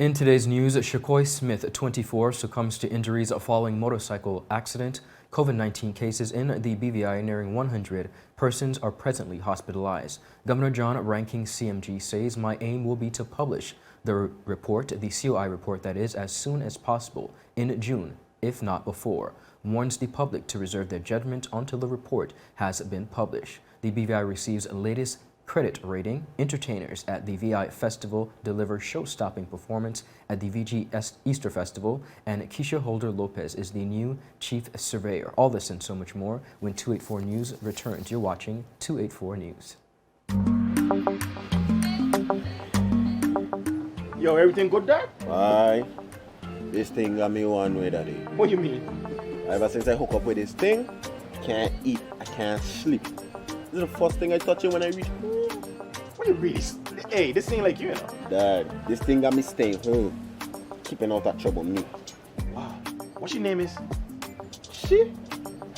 In today's news, Shaquoi Smith, 24, succumbs to injuries following motorcycle accident. COVID-19 cases in the BVI nearing 100 persons are presently hospitalized. Governor John Rankin CMG says, "My aim will be to publish the report, the COI report that is, as soon as possible in June, if not before." Warns the public to reserve their judgment until the report has been published. The BVI receives latest credit rating. Entertainers at the VI Festival deliver show-stopping performance at the VG Easter Festival, and Keisha Holder-Lopez is the new chief surveyor. All this and so much more when 284 News returns. You're watching 284 News. Yo, everything good, Dad? Aye. This thing got me one way, Daddy. What do you mean? Ever since I hook up with this thing, can't eat, I can't sleep. This is the first thing I touch it when I reach home. What you really? Hey, this ain't like you know. Dad, this thing got me staying home. Keeping out that trouble me. Wow. What your name is? Shit.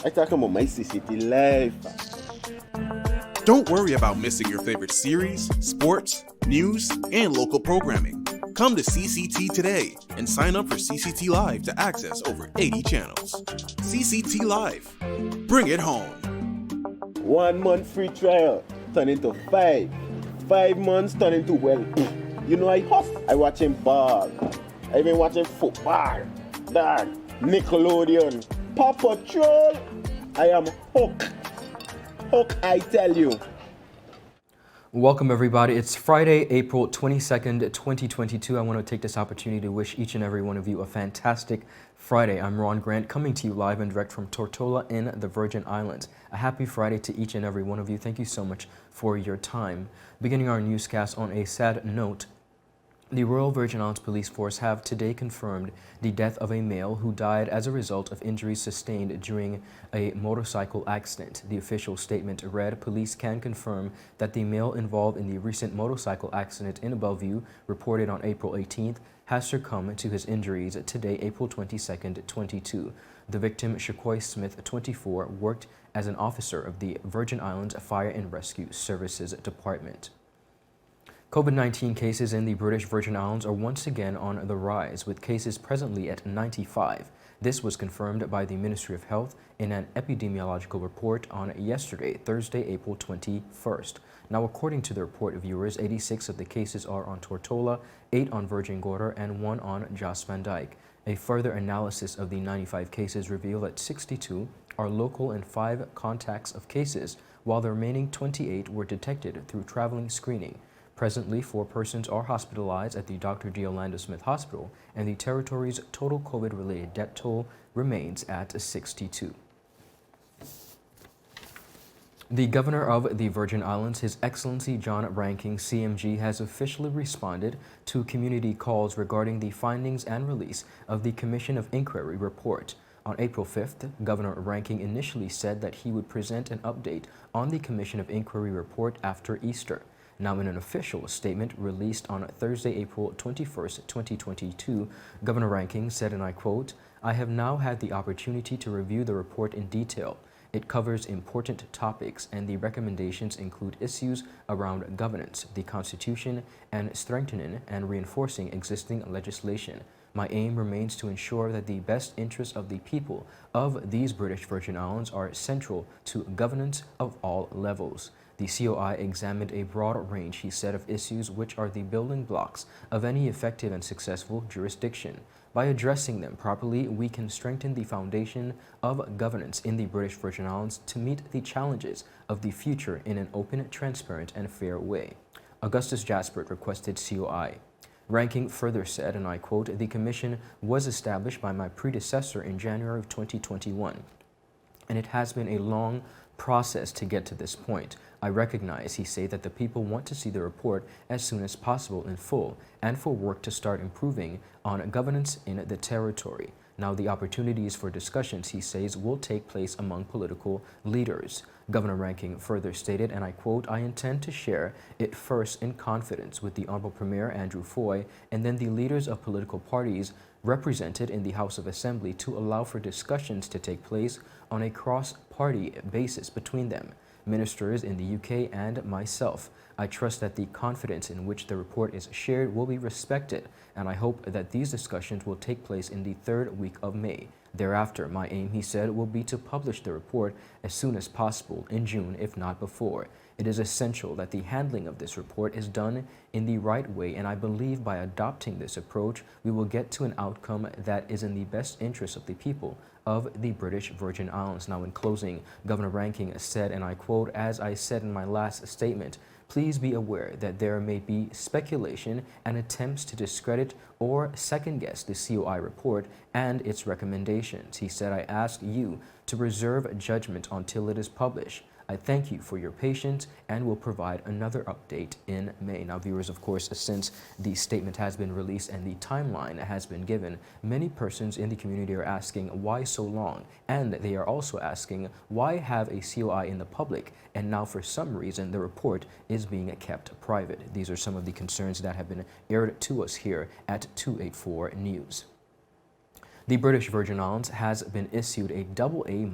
I talking about my CCT life. Don't worry about missing your favorite series, sports, news, and local programming. Come to CCT today and sign up for CCT Live to access over 80 channels. CCT Live. Bring it home. 1 month free trial turn into 5. 5 months turn into, well, you know I huff. I watching ball. I been watching football. Dad, Nickelodeon, Paw Patrol. I am hooked. Hook, I tell you. Welcome everybody. It's Friday, April 22nd, 2022. I want to take this opportunity to wish each and every one of you a fantastic Friday. I'm Ron Grant, coming to you live and direct from Tortola in the Virgin Islands. A happy Friday to each and every one of you. Thank you so much for your time. Beginning our newscast on a sad note, the Royal Virgin Islands Police Force have today confirmed the death of a male who died as a result of injuries sustained during a motorcycle accident. The official statement read, "Police can confirm that the male involved in the recent motorcycle accident in Bellevue, reported on April 18th, has succumbed to his injuries today, April 22nd, 22. The victim, Shaquoi Smith, 24, worked as an officer of the Virgin Islands Fire and Rescue Services Department." COVID-19 cases in the British Virgin Islands are once again on the rise, with cases presently at 95. This was confirmed by the Ministry of Health in an epidemiological report on yesterday, Thursday, April 21st. Now, according to the report, viewers, 86 of the cases are on Tortola, 8 on Virgin Gorda, and 1 on Jost Van Dyke. A further analysis of the 95 cases revealed that 62 are local and 5 contacts of cases, while the remaining 28 were detected through traveling screening. Presently, 4 persons are hospitalized at the Dr. D. Orlando Smith Hospital, and the territory's total COVID-related death toll remains at 62. The Governor of the Virgin Islands, His Excellency John Rankin CMG, has officially responded to community calls regarding the findings and release of the Commission of Inquiry report. On April 5th, Governor Rankin initially said that he would present an update on the Commission of Inquiry report after Easter. Now, in an official statement released on Thursday, April 21st, 2022, Governor Rankin said, and I quote, "I have now had the opportunity to review the report in detail. It covers important topics, and the recommendations include issues around governance, the Constitution, and strengthening and reinforcing existing legislation. My aim remains to ensure that the best interests of the people of these British Virgin Islands are central to governance of all levels." The COI examined a broad range, he said, of issues which are the building blocks of any effective and successful jurisdiction. By addressing them properly, we can strengthen the foundation of governance in the British Virgin Islands to meet the challenges of the future in an open, transparent, and fair way. Augustus Jaspert requested COI. Rankin further said, and I quote, "The commission was established by my predecessor in January of 2021, and it has been a long process to get to this point. I recognize," he said, "that the people want to see the report as soon as possible in full and for work to start improving on governance in the territory. Now, the opportunities for discussions," he says, "will take place among political leaders." Governor Rankin further stated, and I quote, "I intend to share it first in confidence with the Honorable Premier Andrew Foy and then the leaders of political parties represented in the House of Assembly to allow for discussions to take place on a cross-party basis between them. ministers in the UK, and myself. I trust that the confidence in which the report is shared will be respected, and I hope that these discussions will take place in the third week of May. Thereafter, my aim, he said, will be to publish the report as soon as possible in June, if not before. It is essential that the handling of this report is done in the right way, and I believe by adopting this approach, we will get to an outcome that is in the best interest of the people of the British Virgin Islands. Now, in closing, Governor Rankin said, and I quote, "As I said in my last statement, please be aware that there may be speculation and attempts to discredit or second-guess the COI report and its recommendations." He said, "I ask you to reserve judgment until it is published. I thank you for your patience and will provide another update in May." Now, viewers, of course, since the statement has been released and the timeline has been given, many persons in the community are asking why so long, and they are also asking why have a COI in the public, and now for some reason the report is being kept private. These are some of the concerns that have been aired to us here at 284 News. The British Virgin Islands has been issued a AA-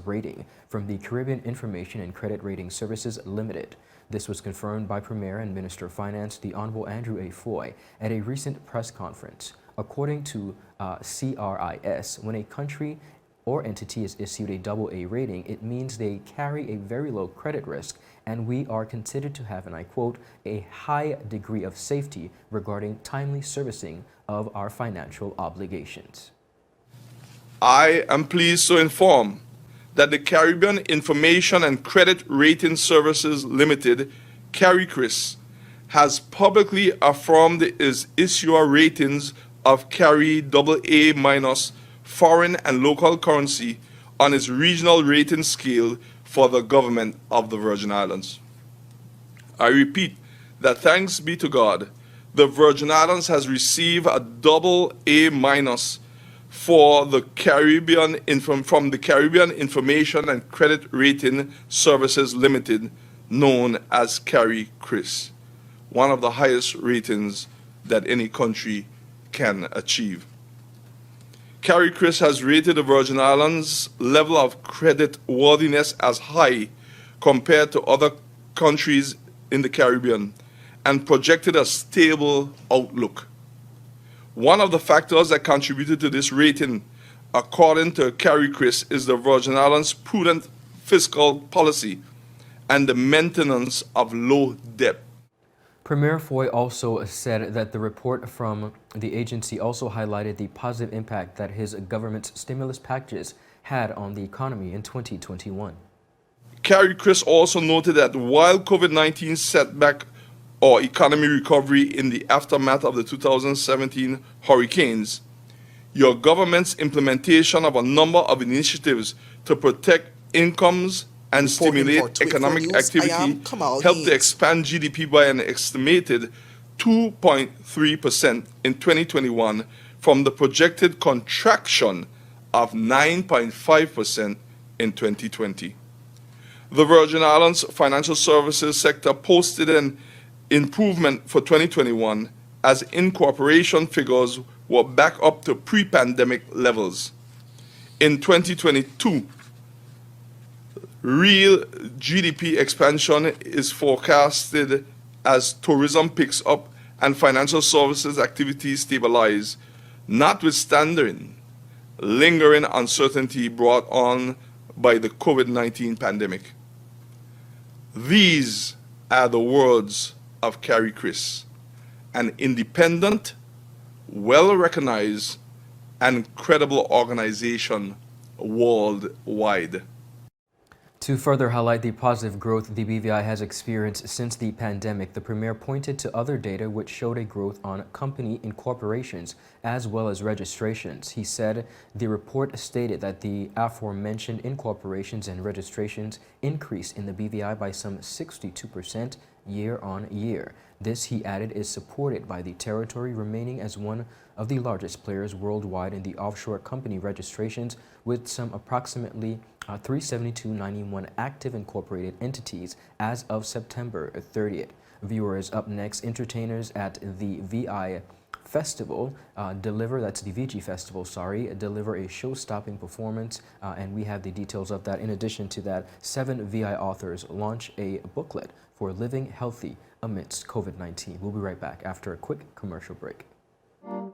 rating from the Caribbean Information and Credit Rating Services Limited. This was confirmed by Premier and Minister of Finance, the Honorable Andrew A. Foy, at a recent press conference. According to CRIS, when a country or entity is issued a AA rating, it means they carry a very low credit risk, and we are considered to have, and I quote, "a high degree of safety regarding timely servicing of our financial obligations." I am pleased to inform that the Caribbean Information and Credit Rating Services Limited, CARICRIS, has publicly affirmed its issuer ratings of CARI AA- foreign and local currency on its regional rating scale for the government of the Virgin Islands. I repeat that thanks be to God, the Virgin Islands has received a AA- for the from the Caribbean Information and Credit Rating Services Limited, known as CARI-CRIS, one of the highest ratings that any country can achieve. CARI-CRIS has rated the Virgin Islands' level of credit worthiness as high compared to other countries in the Caribbean and projected a stable outlook. One of the factors that contributed to this rating, according to CARI-CRIS, is the Virgin Islands' prudent fiscal policy and the maintenance of low debt. Premier Foy also said that the report from the agency also highlighted the positive impact that his government's stimulus packages had on the economy in 2021. CARI-CRIS also noted that while COVID-19 set back or economy recovery in the aftermath of the 2017 hurricanes, your government's implementation of a number of initiatives to protect incomes and stimulate economic activity helped to expand GDP by an estimated 2.3% in 2021 from the projected contraction of 9.5% in 2020. The Virgin Islands financial services sector posted an improvement for 2021 as incorporation figures were back up to pre-pandemic levels. In 2022, real GDP expansion is forecasted as tourism picks up and financial services activities stabilize, notwithstanding lingering uncertainty brought on by the COVID-19 pandemic. These are the words of CARI-CRIS, an independent, well-recognized, and credible organization worldwide. To further highlight the positive growth the BVI has experienced since the pandemic, the Premier pointed to other data which showed a growth on company incorporations as well as registrations. He said the report stated that the aforementioned incorporations and registrations increased in the BVI by some 62% year on year. This, he added, is supported by the territory remaining as one of the largest players worldwide in the offshore company registrations, with some approximately 372.91 active incorporated entities as of September 30th. Viewers, up next, entertainers at the VI Festival deliver, that's the VG Festival, sorry, deliver a show-stopping performance, and we have the details of that. In addition to that, 7 VI authors launch a booklet for living healthy amidst COVID-19. We'll be right back after a quick commercial break.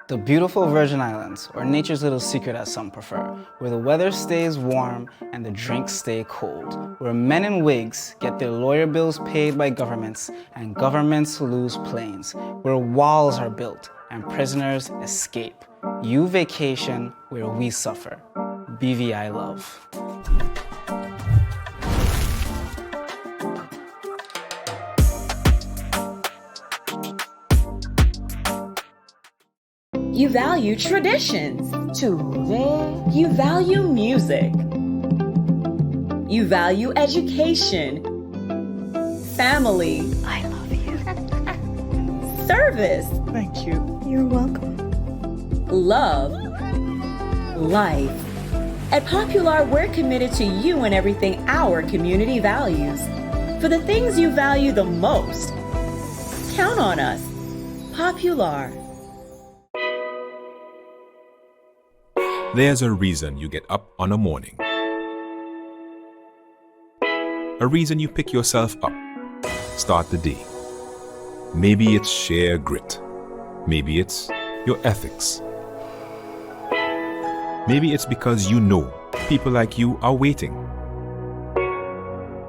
The beautiful Virgin Islands, or nature's little secret as some prefer, where the weather stays warm and the drinks stay cold, where men in wigs get their lawyer bills paid by governments and governments lose planes, where walls are built and prisoners escape. You vacation where we suffer. BVI Love. You value traditions. Surveyor. You value music. You value education. Family. I love you. Service. Thank you. You're welcome. Love. Life. At Popular, we're committed to you and everything our community values. For the things you value the most, count on us. Popular. There's a reason you get up on a morning. A reason you pick yourself up, start the day. Maybe it's sheer grit. Maybe it's your ethics. Maybe it's because you know people like you are waiting.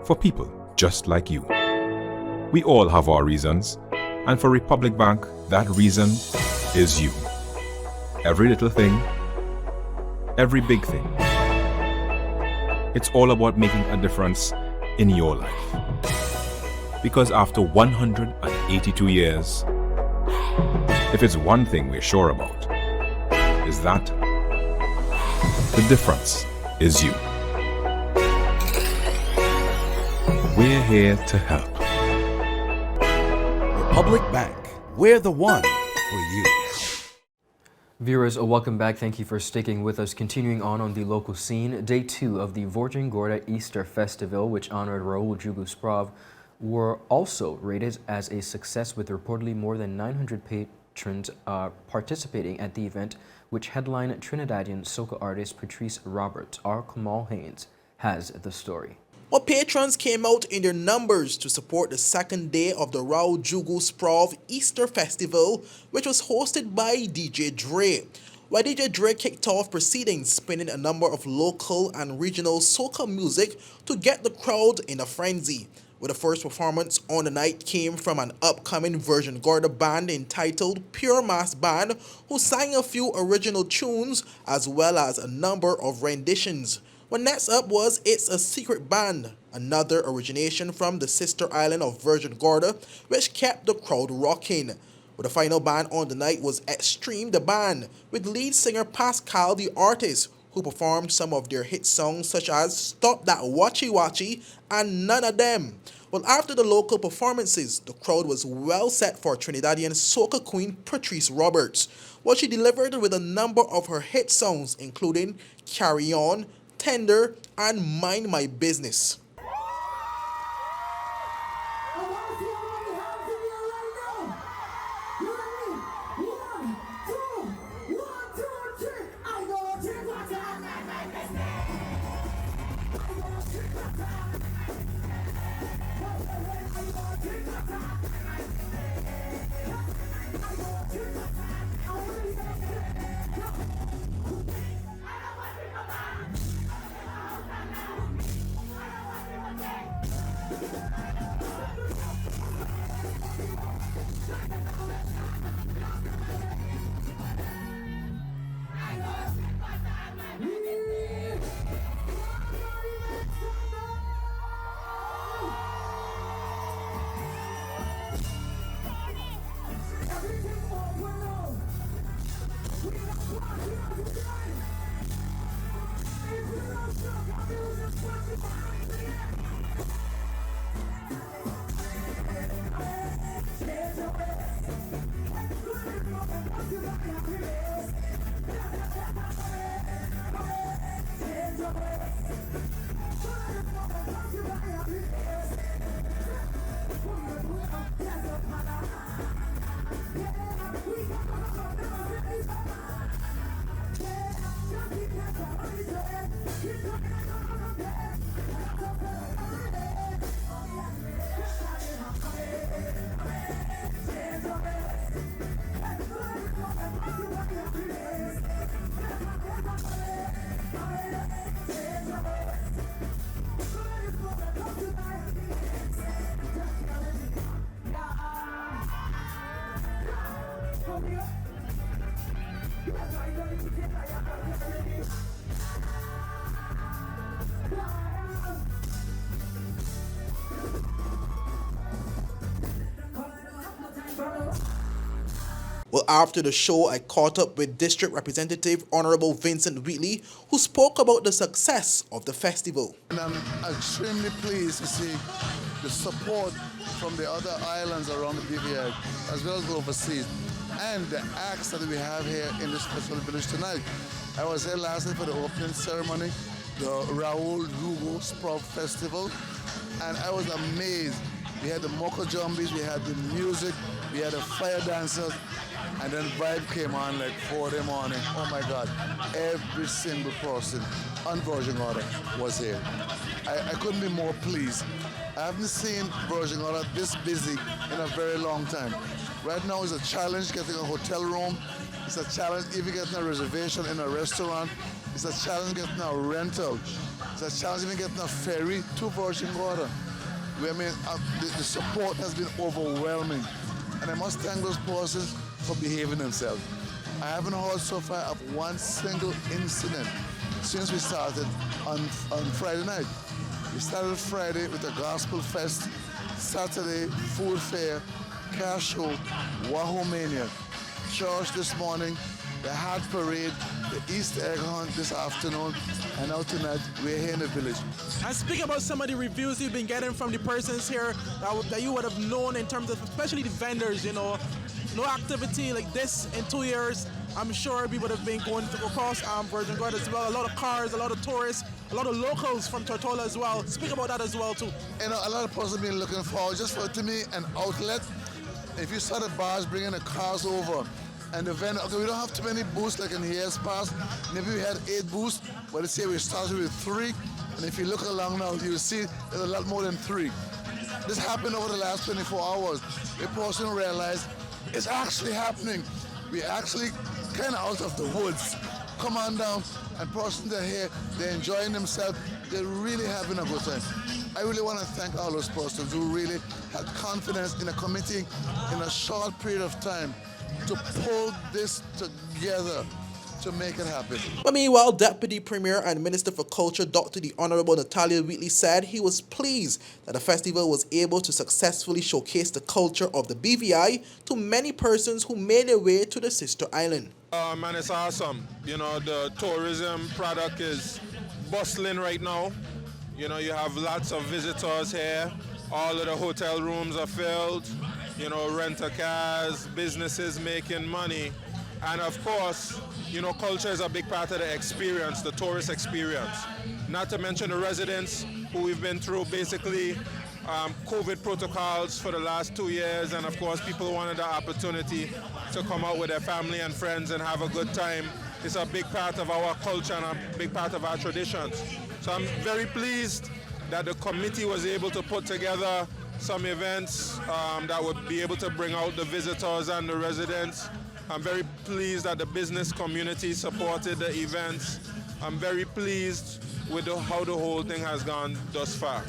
For people just like you. We all have our reasons, and for Republic Bank, that reason is you. Every little thing, every big thing. It's all about making a difference in your life. Because after 182 years, if it's one thing we're sure about, is that the difference is you. We're here to help. Republic Bank, we're the one for you. Viewers, welcome back. Thank you for sticking with us. Continuing on the local scene, Day 2 of the Virgin Gorda Easter Festival, which honored Raul Jugu Sprav, were also rated as a success, with reportedly more than 900 patrons participating at the event, which headlined Trinidadian soca artist Patrice Roberts. Our Kamal Haynes has the story. Well, patrons came out in their numbers to support the second day of the Raul Jugu Sprav Easter Festival, which was hosted by DJ Dre. While DJ Dre kicked off proceedings, spinning a number of local and regional soca music to get the crowd in a frenzy. With the first performance on the night came from an upcoming Virgin Gorda band entitled Pure Mass Band, who sang a few original tunes as well as a number of renditions. Well, next up was It's a Secret Band, another origination from the sister island of Virgin Gorda, which kept the crowd rocking. Well, the final band on the night was Extreme the Band, with lead singer Pascal the Artist, who performed some of their hit songs such as Stop That Watchy Watchy and None of Them. Well, after the local performances, the crowd was well set for Trinidadian soca queen Patrice Roberts. Well, she delivered with a number of her hit songs, including Carry On, Tender, and Mind My Business. Well, after the show, I caught up with District Representative Honorable Vincent Wheatley, who spoke about the success of the festival. And I'm extremely pleased to see the support from the other islands around the BVI, as well as overseas, and the acts that we have here in this festival village tonight. I was here last night for the opening ceremony, the Raul Jugo Sprout Festival, and I was amazed. We had the Moko Jumbies, we had the music, we had the fire dancers, and then Vibe came on like 4 in the morning. Oh my God, every single person on Virgin Gorda was here. I couldn't be more pleased. I haven't seen Virgin Gorda this busy in a very long time. Right now it's a challenge getting a hotel room. It's a challenge even getting a reservation in a restaurant. It's a challenge getting a rental. It's a challenge even getting a ferry to Virgin Gorda. The support has been overwhelming. And I must thank those persons for behaving themselves. I haven't heard so far of one single incident since we started on Friday night. We started Friday with a gospel fest, Saturday food fair, car show, Wahoo Mania, church this morning, the hat parade, the Easter egg hunt this afternoon, and now tonight we're here in the village. And speak about some of the reviews you've been getting from the persons here that you would have known in terms of, especially the vendors, you know, no activity like this in 2 years. I'm sure we would have been going across Virgin Gorda as well. A lot of cars, a lot of tourists, a lot of locals from Tortola as well. Speak about that as well too. You know, a lot of persons have been looking forward just for, to me, an outlet. If you saw the bars bringing the cars over, and the vendor, okay, we don't have too many booths like in years past. Maybe we had 8 booths, but this year we started with 3. And if you look along now, you'll see there's a lot more than 3. This happened over the last 24 hours. The person realized it's actually happening. We're actually kind of out of the woods. Come on down, and persons are here, they're enjoying themselves, they're really having a good time. I really want to thank all those persons who really had confidence in a committee in a short period of time to pull this together to make it happen. But meanwhile, Deputy Premier and Minister for Culture, Dr. the Honorable Natalia Wheatley, said he was pleased that the festival was able to successfully showcase the culture of the BVI to many persons who made their way to the sister island. Man, it's awesome. You know, the tourism product is bustling right now. You know, you have lots of visitors here. All of the hotel rooms are filled. You know, rent-a-cars, businesses making money. And of course, you know, culture is a big part of the experience, the tourist experience. Not to mention the residents who we've been through basically COVID protocols for the last 2 years. And of course, people wanted the opportunity to come out with their family and friends and have a good time. It's a big part of our culture and a big part of our traditions. So I'm very pleased that the committee was able to put together some events that would be able to bring out the visitors and the residents. I'm very pleased that the business community supported the events. I'm very pleased with how the whole thing has gone thus far.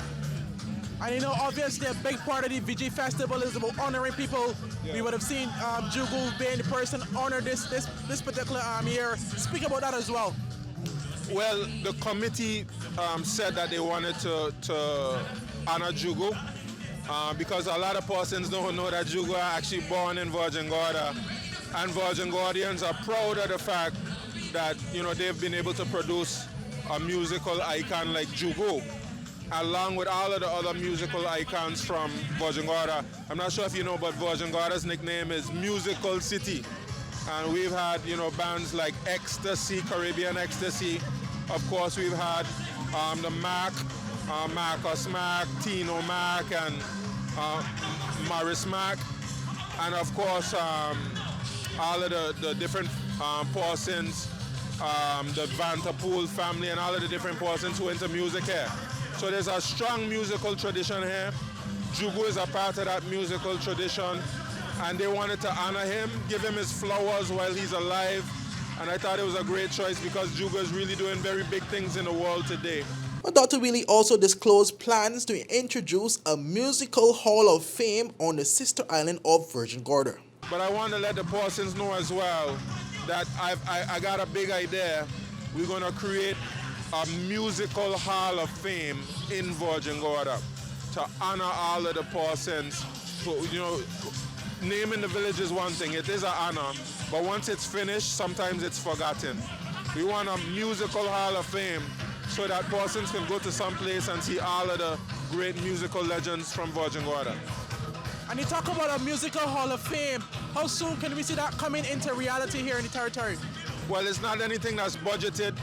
And you know, obviously a big part of the VG Festival is about honoring people. Yeah. We would have seen Jugu being the person honor this particular year. Speak about that as well. Well, the committee said that they wanted to honor Jugu because a lot of persons don't know that Jugu are actually born in Virgin Gorda. And Virgin Gordians are proud of the fact that, you know, they've been able to produce a musical icon like Jugu, along with all of the other musical icons from Virgin Gorda. I'm not sure if you know, but Virgin Gorda's nickname is Musical City. And we've had, you know, bands like Ecstasy, Caribbean Ecstasy. Of course, we've had the Mac, Marcus Mac, Tino Mac, and Morris Mac. And of course, all of the different persons, the Vanderpool family, and all of the different persons who are into music here. So there's a strong musical tradition here. Jugu is a part of that musical tradition, and they wanted to honor him, give him his flowers while he's alive. And I thought it was a great choice because Jugu is really doing very big things in the world today. But Dr. Wheatley also disclosed plans to introduce a musical hall of fame on the sister island of Virgin Gorda. But I want to let the persons know as well that I got a big idea. We're going to create a musical hall of fame in Virgin Gorda to honor all of the persons who, you know, naming the village is one thing. It is an honor, but once it's finished, sometimes it's forgotten. We want a musical hall of fame so that persons can go to some place and see all of the great musical legends from Virgin Gorda. And you talk about a musical hall of fame. How soon can we see that coming into reality here in the territory? Well, it's not anything that's budgeted,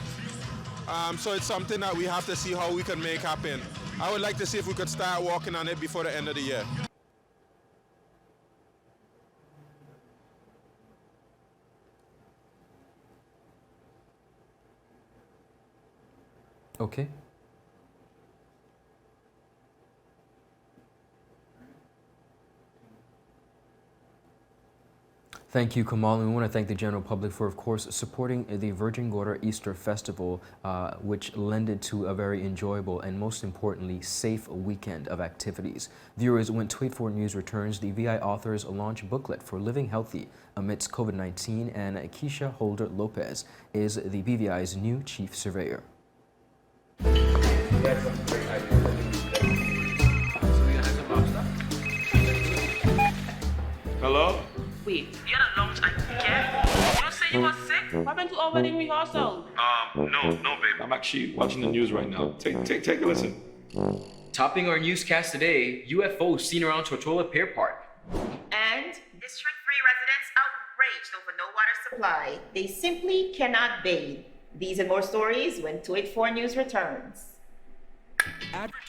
so it's something that we have to see how we can make happen. I would like to see if we could start working on it before the end of the year. Okay. Thank you, Kamal. And we want to thank the general public for, of course, supporting the Virgin Gorda Easter Festival, which lended to a very enjoyable and, most importantly, safe weekend of activities. Viewers, when 284 News returns, the VI authors launch booklet for living healthy amidst COVID-19, and Keisha Holder-Lopez is the BVI's new chief surveyor. Hello? Wait, you had a lunch and get? You don't say you were sick? What happened to over the rehearsal? No, babe. I'm actually watching the news right now. Take a listen. Topping our newscast today, UFOs seen around Tortola Pier Park. And District 3 residents outraged over no water supply. They simply cannot bathe. These and more stories when 284 News returns.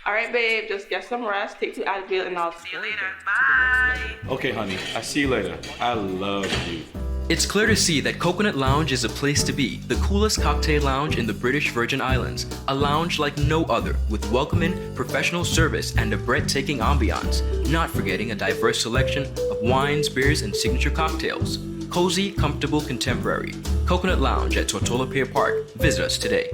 All right, babe, just get some rest, take 2 Advil, and I'll see you later. Bye. Okay, honey. I see you later. I love you. It's clear to see that Coconut Lounge is a place to be, the coolest cocktail lounge in the British Virgin Islands. A lounge like no other, with welcoming, professional service, and a breathtaking ambiance. Not forgetting a diverse selection of wines, beers, and signature cocktails. Cozy, comfortable, contemporary. Coconut Lounge at Tortola Pier Park. Visit us today.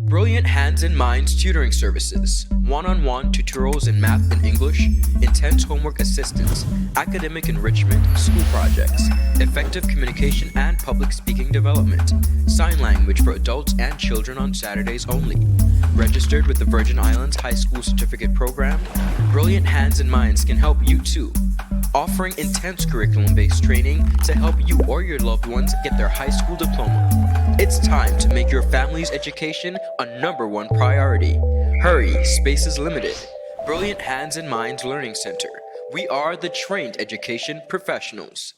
Brilliant Hands and Minds Tutoring Services, one-on-one tutorials in math and English, intense homework assistance, academic enrichment, school projects, effective communication and public speaking development, sign language for adults and children on Saturdays only. Registered with the Virgin Islands High School Certificate Program, Brilliant Hands and Minds can help you too. Offering intense curriculum-based training to help you or your loved ones get their high school diploma. It's time to make your family's education a #1 priority. Hurry, space is limited. Brilliant Hands and Minds Learning Center. We are the trained education professionals.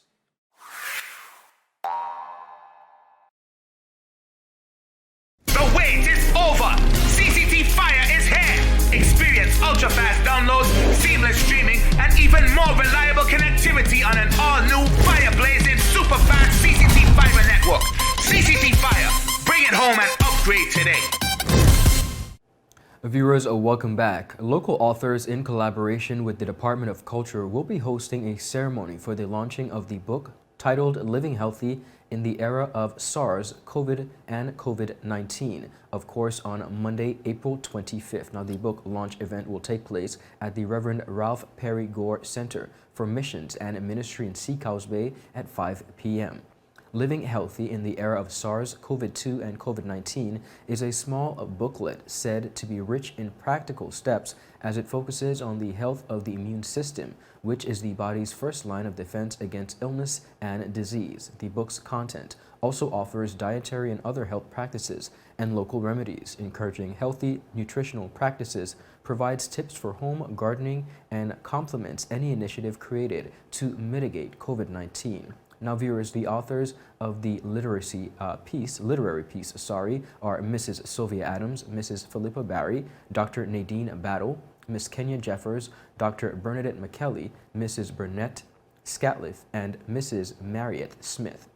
The wait is over. CCT Fire is here. Experience ultra-fast downloads, seamless streaming, and even more reliable connectivity on an all-new fire-blazing super-fast CCT Fiber network. CCT Fire. Bring it home and upgrade today. Viewers, welcome back. Local authors, in collaboration with the Department of Culture, will be hosting a ceremony for the launching of the book titled Living Healthy in the Era of SARS, COVID, and COVID-19, of course, on Monday, April 25th. Now, the book launch event will take place at the Reverend Ralph Perry Gore Center for Missions and Ministry in Seacows Bay at 5 p.m. Living Healthy in the Era of SARS, COVID-2, and COVID-19 is a small booklet said to be rich in practical steps as it focuses on the health of the immune system, which is the body's first line of defense against illness and disease. The book's content also offers dietary and other health practices and local remedies, encouraging healthy nutritional practices, provides tips for home gardening, and complements any initiative created to mitigate COVID-19. Now, viewers, the authors of the literary piece, are Mrs. Sylvia Adams, Mrs. Philippa Barry, Dr. Nadine Battle, Miss Kenya Jeffers, Dr. Bernadette McKelly, Mrs. Burnett Scatliff, and Mrs. Marriott Smith.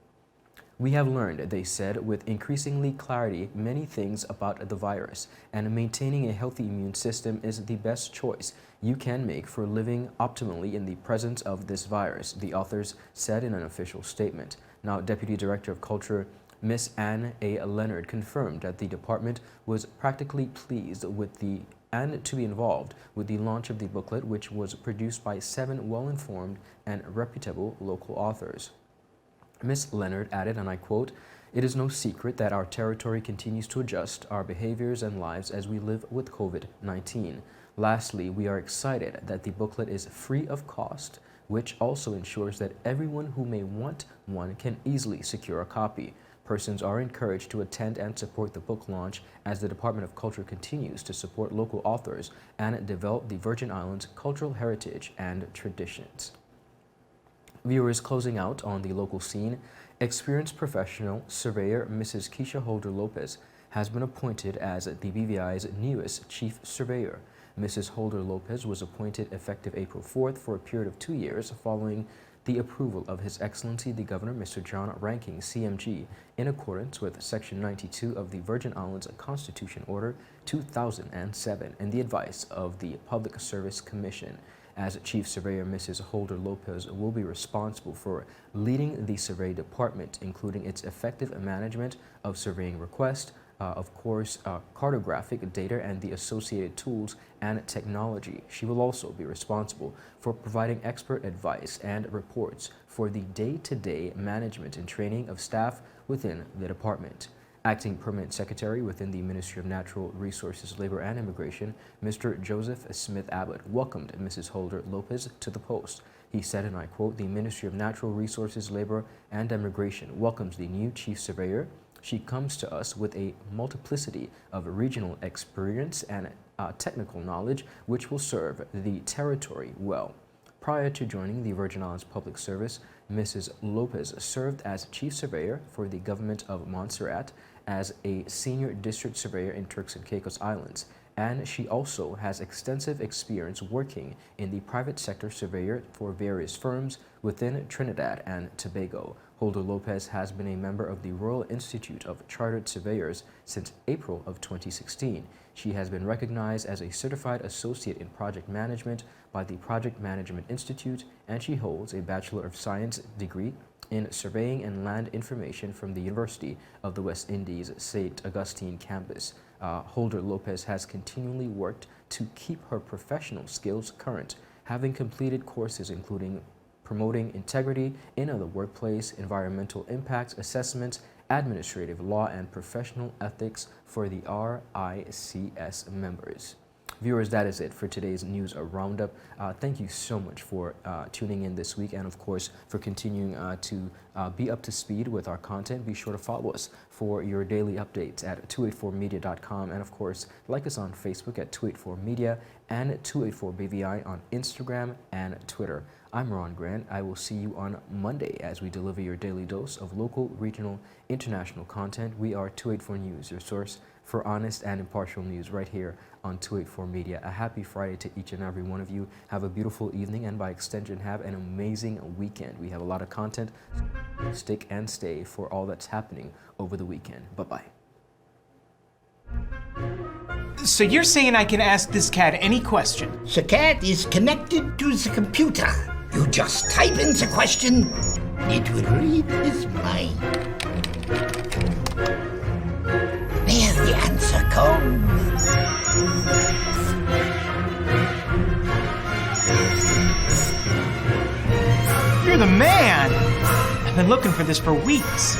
We have learned, they said, with increasingly clarity, many things about the virus, and maintaining a healthy immune system is the best choice you can make for living optimally in the presence of this virus, the authors said in an official statement. Now, Deputy Director of Culture, Miss Anne A. Leonard, confirmed that the department was practically pleased with to be involved with the launch of the booklet, which was produced by 7 well-informed and reputable local authors. Ms. Leonard added, and I quote, "It is no secret that our territory continues to adjust our behaviors and lives as we live with COVID-19. Lastly, we are excited that the booklet is free of cost. which also ensures that everyone who may want one can easily secure a copy. Persons are encouraged to attend and support the book launch as the Department of Culture continues to support local authors and develop the Virgin Islands' cultural heritage and traditions. Viewers, closing out on the local scene, experienced professional surveyor Mrs. Keisha Holder-Lopez has been appointed as the BVI's newest chief surveyor. Mrs. Holder-Lopez was appointed effective April 4th for a period of 2 years following the approval of His Excellency the Governor, Mr. John Rankin CMG, in accordance with Section 92 of the Virgin Islands Constitution Order 2007 and the advice of the Public Service Commission. As Chief Surveyor, Mrs. Holder-Lopez will be responsible for leading the survey department, including its effective management of surveying requests, cartographic data and the associated tools and technology. She will also be responsible for providing expert advice and reports for the day-to-day management and training of staff within the department. Acting Permanent Secretary within the Ministry of Natural Resources, Labor and Immigration, Mr. Joseph Smith Abbott welcomed Mrs. Holder-Lopez to the post. He said, and I quote, "The Ministry of Natural Resources, Labor and Immigration welcomes the new Chief Surveyor. She comes to us with a multiplicity of regional experience and technical knowledge which will serve the territory well." Prior to joining the Virgin Islands Public Service, Mrs. Lopez served as Chief Surveyor for the Government of Montserrat, as a Senior District Surveyor in Turks and Caicos Islands, and she also has extensive experience working in the private sector surveyor for various firms within Trinidad and Tobago. Holder-Lopez has been a member of the Royal Institute of Chartered Surveyors since April of 2016. She has been recognized as a Certified Associate in Project Management by the Project Management Institute, and she holds a Bachelor of Science degree in Surveying and Land Information from the University of the West Indies St. Augustine campus. Holder-Lopez has continually worked to keep her professional skills current, having completed courses including promoting integrity in the workplace, environmental impact assessments, administrative law, and professional ethics for the RICS members. Viewers, that is it for today's news roundup. Thank you so much for tuning in this week, and of course for continuing to be up to speed with our content. Be sure to follow us for your daily updates at 284media.com, and of course like us on Facebook at 284media and 284BVI on Instagram and Twitter. I'm Ron Grant. I will see you on Monday as we deliver your daily dose of local, regional, international content. We are 284 News, your source for honest and impartial news right here on 284 Media. A happy Friday to each and every one of you. Have a beautiful evening, and by extension, have an amazing weekend. We have a lot of content. Stick and stay for all that's happening over the weekend. Bye-bye. So you're saying I can ask this cat any question? The cat is connected to the computer. You just type in the question, it will read his mind. There the answer comes. You're the man! I've been looking for this for weeks.